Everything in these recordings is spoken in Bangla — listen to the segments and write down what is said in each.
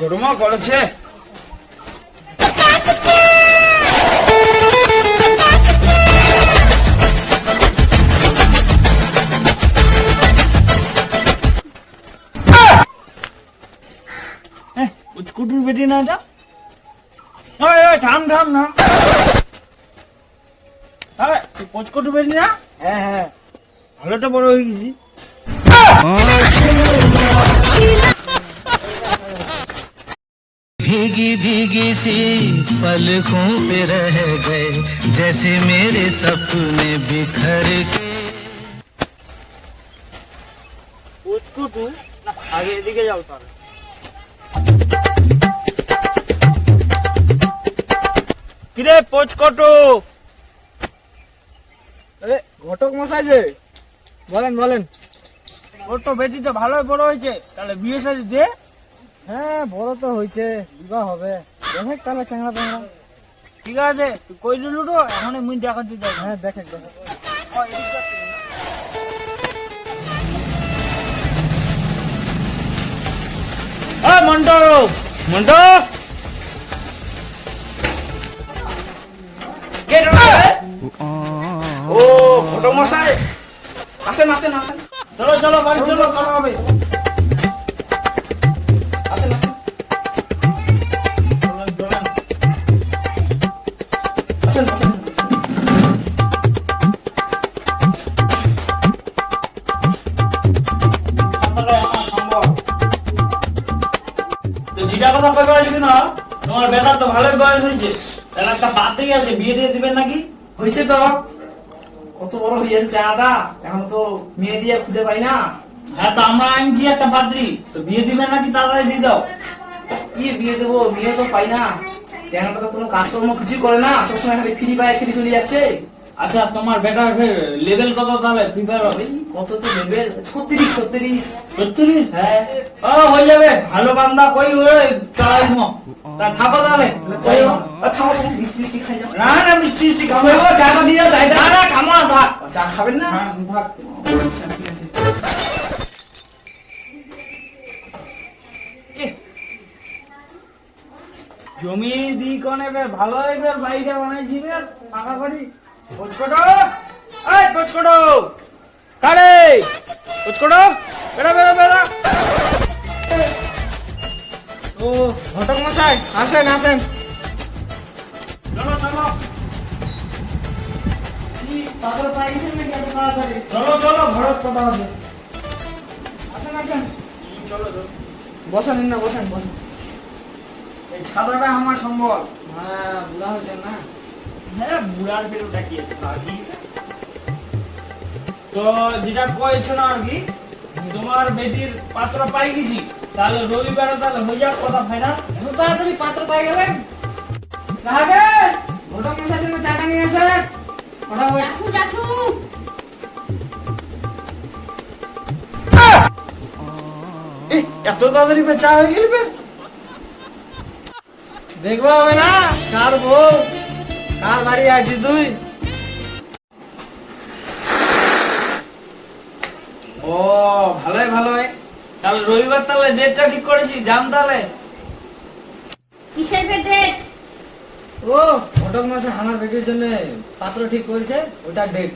গরমও করেছে। কুটুর বেটি না এটা, থাম থাম থাম, পচকটু বেটি না? হ্যাঁ হ্যাঁ, ভালোটা বড় হয়ে গেছি। भीगी भीगी सी पलकों पे रह गए जैसे मेरे सपने बिखर के। পচকটু না, আগে এদিকে যাও তাহলে। কিরে পচকটু? ঘটক মশাই যে, বলেন বলেন। ওর তো বেটি তো ভালোই বড় হয়েছে, তাহলে বিয়ে সাথে দে। হ্যাঁ বড় তো হয়েছে, বিবাহ হবে, দেখে তাহলে চ্যাংড়া প্যাংড়া। ঠিক আছে, তুই কই দিলু তো, এখন মুই দেখা দিতে। হ্যাঁ দেখে দেখে। মন্টু মন্টু, কে রে? ও ঘটক মশাই, আসেন আসেন আসেন, চলো চলো বাড়ি চলো, খাওয়া হবে। আসেন আসেন, চলেন চলেন, আসেন আসেন। যেটা কথা কবে আসবে না, তোমার বেটার তো ভালোই বয়স হয়েছে, তাহলে একটা বাতেই আছে, বিয়ে দিয়ে দিবেন নাকি? হয়েছে তো, কত বড় হয়ে যাচ্ছে চাটা, এখন তো মেয়ে দিয়ে খুঁজে পাই না। হ্যাঁ, তো আমরা আনছি একটা পাত্রী, তো বিয়ে দিবেন নাকি তাড়াতাড়ি দিয়ে দাও। কি বিয়ে দেবো, মেয়ে তো পাই না। চ্যাংড়াটা তো কোনো কাজকর্ম কিছুই করে না, সবসময় খালি ফ্রি পায়, ফ্রি চলে যাচ্ছে। আচ্ছা, তোমার বেটার লেভেল কত তাহলে ফ্রি ফায়ার? ওই কত তো লেভেল, 36 36। 36? হ্যাঁ হয়ে যাবে, ভালো বান্দা কই ওই চড়াই তা খাবো তাহলে। খাবো, মিষ্টি খাই যাবো। না না, মিষ্টি মিষ্টি খাবো। চাটা দিয়ে যাই। না না, খাবো না, থাক। চা খাবেন না? থাক। জমি দি কোনে ভালো হইবে, বাড়িটা বানাইছি পাকা করি। কোচকটো, এই কোচকটো, কারে কোচকটো, বেড়া বেড়া বেড়া। ও ঘটক মশাই, আসেন আসেন। চলো চলো পাগল পাই গেছেন নাকি এত তাড়াতাড়ি? চলো চলো, ভরত কথা হবে। আসেন আসেন, চলো চলো। বসেন না, বসেন বসেন। এই ছাদাটা আমার সম্বল। হ্যাঁ বুড়া হয়েছেন না? হ্যাঁ, বুড়ার বেরোটা কি আছে নাকি? তো যেটা কয়েছো না আর কি, তোমার বেটির পাত্র পাই গেছি, তাহলে রবিবারে তাহলে হয়ে যাক কথা ফাইনাল। এত তাড়াতাড়ি পাত্র পাই গেলেন? রাহাবেন, ঘটক মশাইয়ের জন্য চাটা নিয়ে আসেন। ফটাফট। যাচ্ছু যাচ্ছু। এত তাড়াতাড়ি চা হয়ে গেলি? দেখবো হবে না কার বউ, কার বাড়ি আছিস তুই? ও ভালোই ভালোই, তাহলে রবিবার তাহলে ডেটটা ঠিক করেছি, যান তাহলে। কিসের ডেট? ও ঘটক মশাই আমার বেটির জন্য পাত্র ঠিক করেছে, ওটা ডেট।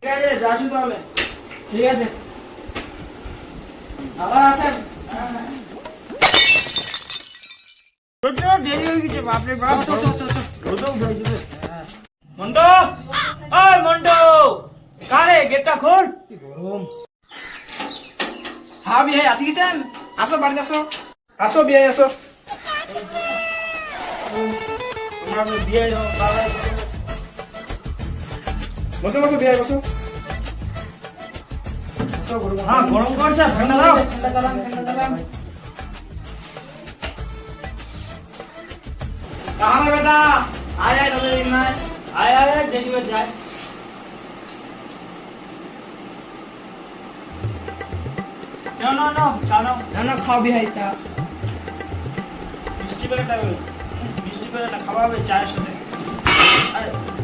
ঠিক আছে, যাচ্ছি তাহলে। ঠিক আছে, আবার আসেন। প্রচুর দেরি হয়ে গেছে, বাপরে বাপ। রোদও উঠে যাবে। মন্টু, ওই মন্টু, কারে গেটটা খোল। গরম। হ্যাঁ বিয়ে আসি গেছেন, আসো বাড়িতে আসো, আসো বিয়ে আসো। তোমরা বিয়ে তাহলে বসো বসো বিয়ে বসো। হ্যাঁ, গরম করছে, ঠান্ডা দাও। ঠান্ডা চালান, ঠান্ডা চালান। कहाँ है बेटा? आया है तुम्हें दिन में? আয় আয় আয়, দেরি হয়ে যায়। নাও নাও নাও, চা নাও। ना ना खाओ भी है चा। মিষ্টি প্যাকেটটা খাওয়া হবে চায়ের সাথে।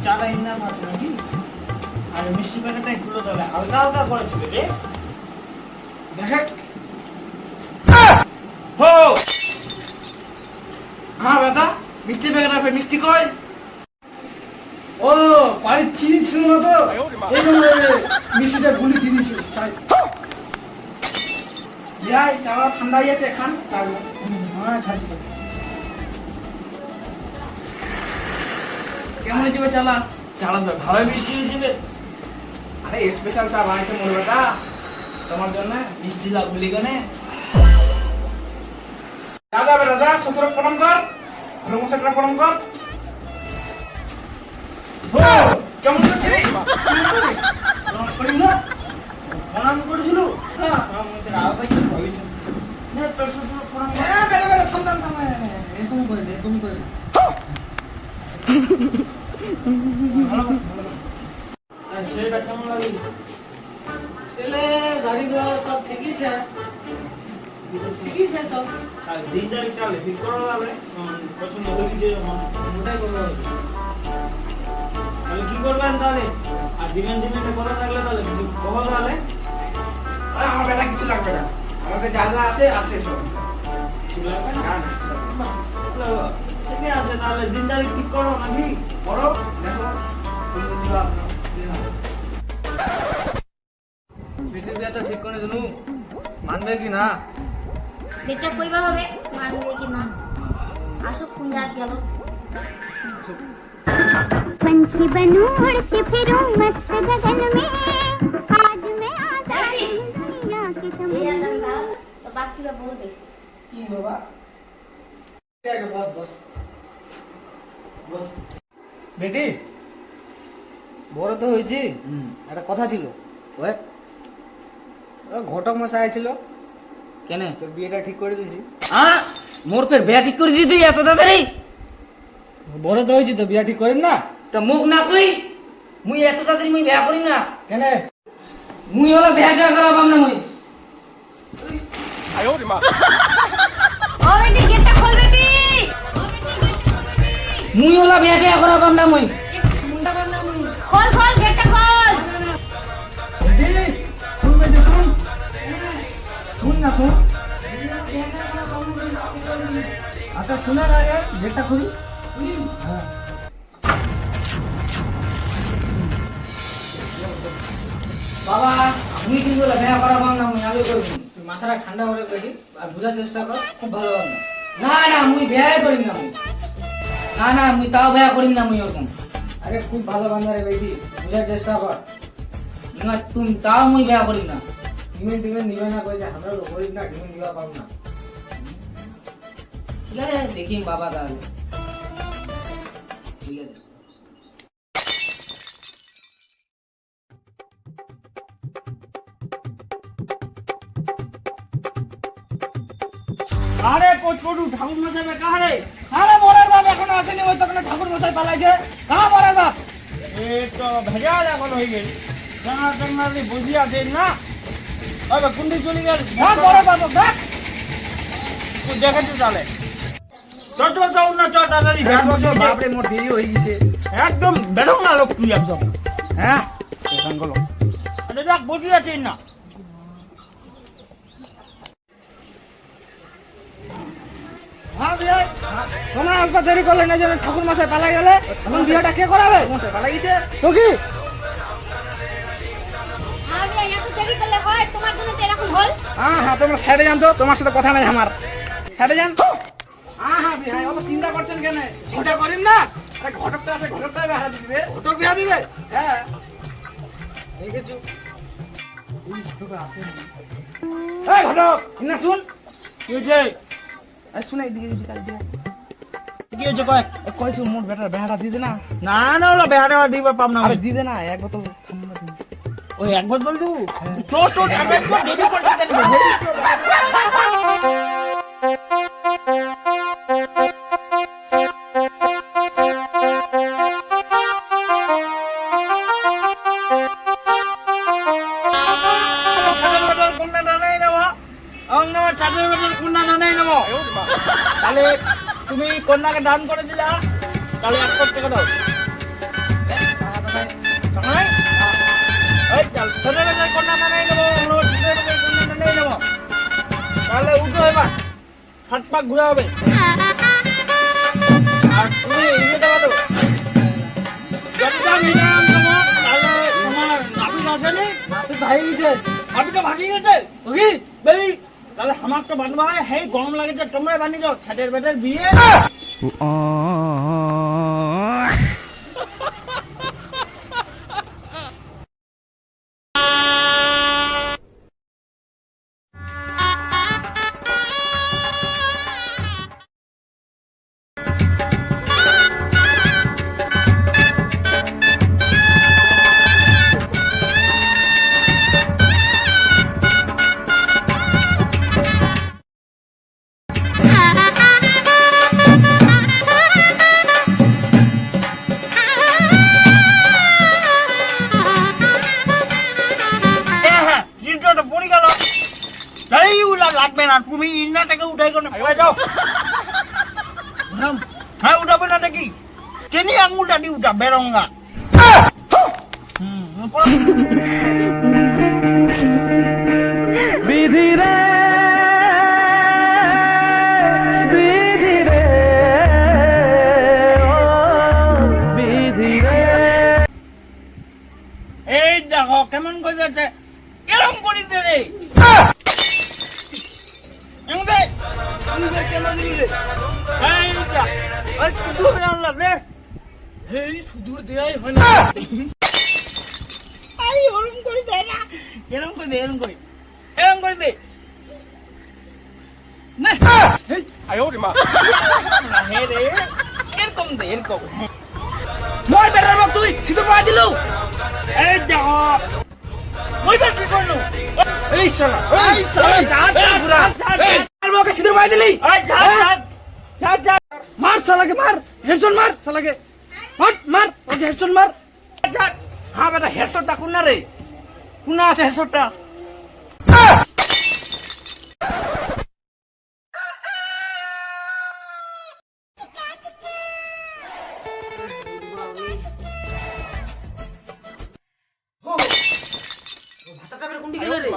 চাটা ইন্না থাকে নাকি? আর মিষ্টি প্যাকেটটাই খুলে দেবে, হালকা হালকা করেছিল রে। দেখে হো হ্যাঁ বেটা মিষ্টি প্যাকেট আছে মিষ্টি কই ও বাড়ির চিনি ছিল না তো এই জন্য মিষ্টিটা গুলি দিয়ে দিয়েছিল চাই ভাই চালা ঠান্ডা হয়ে যাচ্ছে খান চাল হ্যাঁ খাচ্ছি কেমন হয়েছে ভাই চালা চালান ভাই ভালোই মিষ্টি হয়েছে। আরে স্পেশাল চা বানাইছে মোর বেটা তোমার জন্য মিষ্টি লাগলি কেনে? যা যা বেটা যা শ্বশুর প্রণাম কর মশাইটা প্রণাম কর হো কেমন করছিস রে? প্রণাম করি না প্রণাম করেছিল? হ্যাঁ না তোর শ্বশুর প্রণাম করে। হ্যাঁ বেটা বেটা থাম থাম থাম এরকম করে দে এরকম করে দে ভালো ভালো আর ছেলেটা কেমন লাগে? ছেলে গাড়ি ঘোড়া সব ঠিকই আছে ঠিকই আছে সব আর দিন তারিখ তাহলে ঠিক করা যাবে পছন্দ হয়ে গেছে যখন ওটাই করবো তাহলে কি করবেন তাহলে? আর ডিমেন্ডে কথা থাকলে তাহলে কিছু কহ তাহলে। আরে আমার বেটা কিছু লাগবে না আমাকে যা যা আছে আছে সব ঠিক লাগবে না? না না কিছু লাগবে না। ভালো, ঠিকই আছে তাহলে দিন তারিখ ঠিক করো নাকি? করো দেখো তুমি দিবা দিবা বিটির বিয়ে তো ঠিক করে দিনু মানবে কি না বেটা কইবা হবে মানবে কি না আসুক কোন জাত গেল पंछी बनूं उड़ के फिरूं मस्त गगन में आज मैं आजाद डैडी। हूँ दुनिया के এই समुद्र আদান में দাও তো বাপ কিবা বলবে কি বাবা ঠিক আছে বস বস বস বেটি বড় তো হয়েছি একটা কথা ছিল ওই ও ঘটক মশাই ছিল কেন তোর বিয়েটা ঠিক করে দিয়েছি হ্যাঁ মোর ফের বিয়া ঠিক করে দিতে এত তাড়াতাড়ি বড় তো হয়েছি তো বিয়ে ঠিক করেন না তা মুখ না কই মুই এত তাড়াতাড়ি মুই বিয়া করিম না কেন মুই হলো বিয়া টিয়া করাবাম না মুই ও বেটি গেটটা খোল বেটি মুই হলো বিয়া টিয়া করাবাম না মুই খোল খোল গেটটা খোল বেটি শুন বেটি শুন শুন না শুন আচ্ছা শোনার আগে গেটটা খুলি হ্যাঁ বাবা মুই কিন্তু হলো বিয়া করাবাম না মুই আগে করিম তুই মাথাটা ঠান্ডা করে বেটি আর বোঝার চেষ্টা কর খুব ভালো হবে না না মুই বিয়া করিম না মুই না না মুই তাও বিয়া করিম না মুই ওরকম আরে খুব ভালো বান্ধা রে বেটি বোঝার চেষ্টা কর না তুমি তাও মুই বিয়া করিম না ডিমেন টিমেন নিবে না কইছে আমরা তো গরিব না ডিমেন দিবা পাব না ঠিক আছে দেখিম বাবা তাহলে ঠিক আছে আরে কোচকটু ঠাকুর মশাই কাহারে? আরে বড়ার বাপ এখনো আসেনি ওই তখন ঠাকুর মশাই পালাইছে কাহা বড়ার বাপ এই তো ভেজাল এখন হয়ে গেল। টানা টানা দিয়ে বুঝিয়া দেন না। আরে কুন্ডি চলে গেল। ডাক বড়ার বাপ ডাক তুই দেখাচ্ছি তাহলে। চট যাও না চট তাড়াতাড়ি ভ্যাট বসে বাপরে মোর দেরি হয়ে গেছে একদম বেরো না লোক তুই একদম। হ্যাঁ এখান গুলো আরে দেখ বসে আছিস না। হ্যাঁ বিয়ে তোমরা আসবা দেরি করলে না যেন ঠাকুর মশাই পালাই গেলে এখন বিয়েটা কে করাবে মশাই পালাই গেছে তো কি আমি এত দেরি করলে হয় তোমার জন্য তো এরকম হল হ্যাঁ হ্যাঁ তোমরা সাইডে যান তো তোমার সাথে কথা নাই আমার সাইডে যান হ্যাঁ হ্যাঁ বিহাই অত চিন্তা করছেন কেন চিন্তা করিম না আরে ঘটকটা আছে ঘটকটা বেড়া দিবে ঘটক বিয়া দিবে হ্যাঁ এই কিছু এই ঘটক না শুন কি হয়েছে? এই শুনে এদিকে এদিকে এদিকে কি হয়েছে কয়? কইছো মোর বেটার বেড়া দিয়ে দে না না না ওরা বেড়া দিবা পাব না। আরে দিয়ে দে না এক বোতল ঠান্ডা দিন ওই এক বোতল দেবো। চোট চোট আমি একবার দেরি করতে দেন। তাহলে তুমি কন্যাকে দান করে দিলা তাহলে 1 কোটি টাকা দাও। টাকা নাই? এই চল ছোট কন্যা নাই নেবো, আমরা ছোট কন্যা নেই নেবো। হাত পা ঘুরা হবে। আর তুমি ইয়েটা বাদো যতটা মিলাম তোমার তাহলে তোমার নাপিত আছে নি নাপিত ভাই গেছে নাপিতটা ভাগিয়ে গেছে ওকে বেবি তাহলে আমাকে বাঁধবা হয় হেই গরম লাগেছে তোমরা বানিয়ে দাও ছাটের বেটের বিয়ে চিন্তাটা পড়ে গেল তাই উলা লাগবে না তুমি ইন্নাটাকে উঠাই করে পড়ে যাও হ্যাঁ উঠাবে না নাকি কেনি আঙুলটা দিয়ে উঠা বেরঙ্গা বিধি রে বিধি রে ও বিধি রে এই দেখো কেমন করে যাচ্ছে এরম করিতে রে কেমন দিলে এই দেখ ওই শুধু বেরোলা দে এই সুদূর দেয়াই হয় না আই ওরম করে দে না এরম করে দে এরম করে দে না এই আয়ো রে মা না হে রে এরকম দে এরকম মই বেরার বাপ তুই সিধুর পাই দিলু এই দেখো ওই বার কি করলো এই শালা যা যা পুরা এই আর বাকে সিধুর পাই দিলি এই যা যা যা যা মার শালাকে মার হেডশট মার শালাকে হট মার ওকে হেডশট মার যা হ্যাঁ বেটা হেডশটটা কোন রে কোন আছে হেডশটটা ভাতাটা বের কুন্ডি গেল রে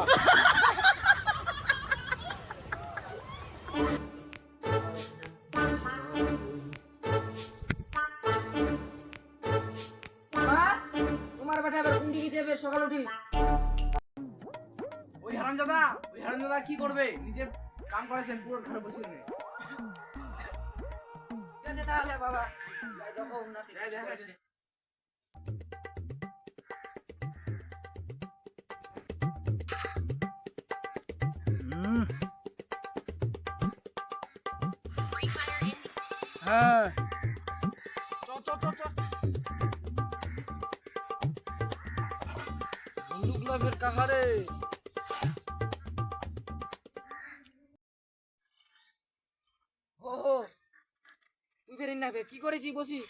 তোমার বেটা বের কুন্ডি গিয়ে যাবে সকাল উঠি ওই হারামজাদা কি করবে নিজের কাম করেছেন পুরো ঘরে বসে নেই তাহলে বাবা যাই দেখো উন্নতি দেখা গেছে হ্যাঁ বন্দুকলা ফের কাহারে ও তুই বেরিন না কি করেছি বসি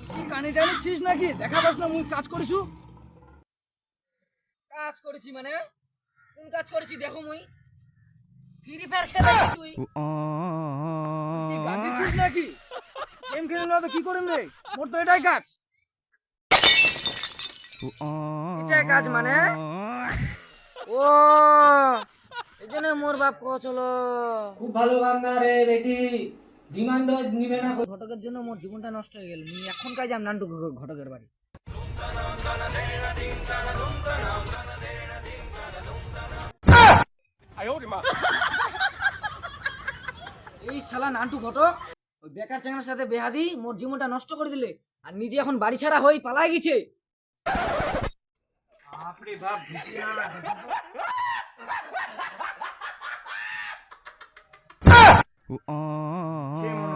তুই কানে টানে ছিস নাকি দেখা পাস না মুই কাজ করেছু কাজ করেছি মানে কোন কাজ করেছি দেখো মুই ফ্রি ফায়ার খেলেছি তুই তুই গাজি ছিস নাকি গেম খেলে না তো কি করিম রে মোর তো এটাই কাজ এটাই কাজ মানে ও এই জন্য মোর বাপ কহ চলো খুব ভালো বান্দা রে বেটি ডিমান্ড নিবে না ঘটকের জন্য মোর জীবনটা নষ্ট হয়ে গেল আমি এখন কাজ যাম নান্টু ঘটকের বাড়ি এই শালা নান্টু ঘটক ওই বেকার চ্যাংড়ার সাথে বেহাদি মোর জীবনটা নষ্ট করে দিলে আর নিজে এখন বাড়ি ছাড়া হই পালাই গেছে বাপরে বাপ বুঝি না সে মনে